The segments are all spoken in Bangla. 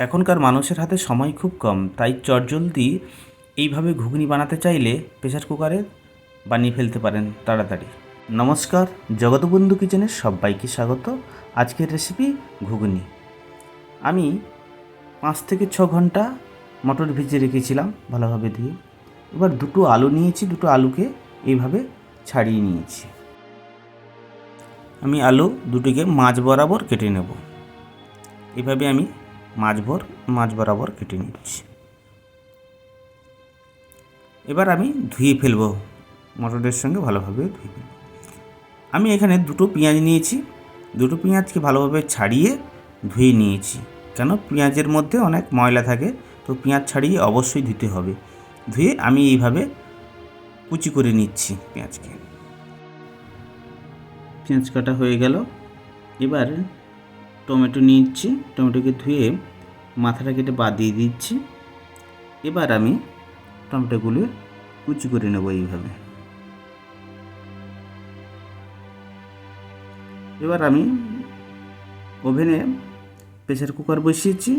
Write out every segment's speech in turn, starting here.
এখনকার মানুষের হাতে সময় খুব কম, তাই চটজলদি এইভাবে ঘুগনি বানাতে চাইলে প্রেসার কুকারে বানিয়ে ফেলতে পারেন তাড়াতাড়ি। নমস্কার, জগৎবন্ধু কিচেনে সবাইকে স্বাগত। আজকের রেসিপি ঘুগনি। আমি 5 থেকে 6 ঘন্টা মটর ভিজিয়ে রেখেছিলাম ভালোভাবে দিয়ে। এবার দুটো আলু নিয়েছি, দুটো আলুকে এইভাবে ছাড়িয়ে নিয়েছি। আমি আলু দুটিকে মাঝ বরাবর কেটে নেব। এইভাবে আমি মাঝ বরাবর কেটে নিচ্ছি। এবার আমি ধুয়ে ফেলব, মটরের সঙ্গে ভালোভাবে ধুয়ে ফেলব। আমি এখানে দুটো পেঁয়াজ নিয়েছি, দুটো পেঁয়াজকে ভালোভাবে ছাড়িয়ে ধুয়ে নিয়েছি, কেন পেঁয়াজের মধ্যে অনেক ময়লা থাকে, তো পেঁয়াজ ছাড়িয়ে অবশ্যই ধুতে হবে। ধুয়ে আমি এইভাবে কুচি করে নিচ্ছি পেঁয়াজকে। পেঁয়াজ কাটা হয়ে গেল। এবার টমেটো নিচ্ছি, টমেটোকে ধুয়ে মাথাটা কেটে বাদ দিয়ে দিচ্ছি। এবার আমি টমেটোগুলো কুচি করে নেব এইভাবে। এবার আমি ওভেনে প্রেসার কুকার বসিয়েছি,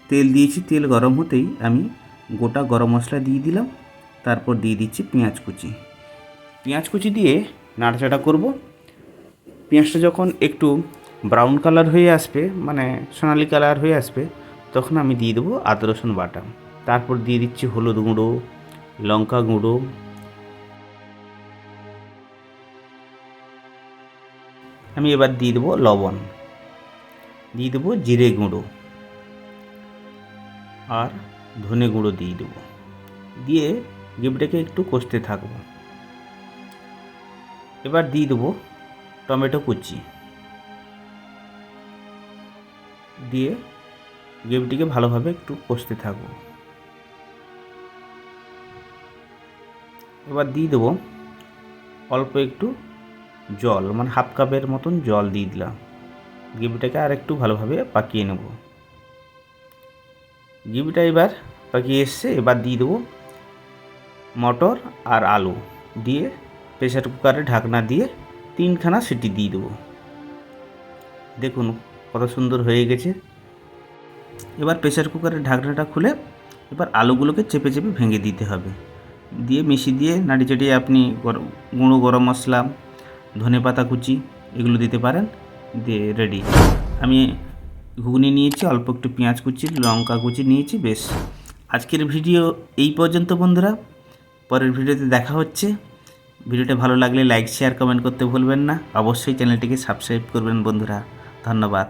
তেল দিয়েছি। তেল গরম হতেই আমি গোটা গরম মশলা দিয়ে দিলাম, তারপর দিয়ে দিচ্ছি পেঁয়াজ কুচি দিয়ে নাড়াচাড়া করব। পেঁয়াজটা যখন একটু ব্রাউন কালার হয়ে আসবে, মানে সোনালি কালার হয়ে আসবে, তখন আমি দিয়ে দেবো আদা রসুন বাটা। তারপর দিয়ে দিচ্ছি হলুদ গুঁড়ো, লঙ্কা গুঁড়ো, আমি এবার দিয়ে দেবো লবণ, দিয়ে দেবো জিরে গুঁড়ো আর ধনে গুঁড়ো দিয়ে দেবো। দিয়ে গ্রেভিটাকে একটু কষতে থাকবো। এবার দিয়ে দেবো টমেটো কুচি, দিয়ে গ্রেভিটিকে ভালোভাবে একটু কষতে থাকবো। এবার দিয়ে দেবো অল্প একটু জল, মানে হাফ কাপের মতন জল দিয়ে দিলাম। গ্রেভিটাকে আর একটু ভালোভাবে পাকিয়ে নেব। গ্রেভিটা এবার পাকিয়ে এসছে। এবার দিয়ে দেবো মটর আর আলু, দিয়ে প্রেসার কুকারে ঢাকনা দিয়ে 3খানা সিটি দিয়ে দেবো। দেখুন কত সুন্দর হয়ে গেছে। এবার প্রেসার কুকারের ঢাকনাটা খুলে এবার আলুগুলোকে চেপে চেপে ভেঙে দিতে হবে। দিয়ে মিশিয়ে দিয়ে নাড়ি চাড়িয়ে আপনি গুঁড়ো গরম মশলা, ধনেপাতা কুচি এগুলো দিতে পারেন। দিয়ে রেডি। আমি ঘুগনি নিয়েছি, অল্প একটু পেঁয়াজ কুচি, লঙ্কা কুচি নিয়েছি। বেশ, আজকের ভিডিও এই পর্যন্ত বন্ধুরা। পরের ভিডিওতে দেখা হচ্ছে। ভিডিওটা ভালো লাগলে লাইক, শেয়ার, কমেন্ট করতে ভুলবেন না। অবশ্যই চ্যানেলটিকে সাবস্ক্রাইব করবেন বন্ধুরা। ধন্যবাদ।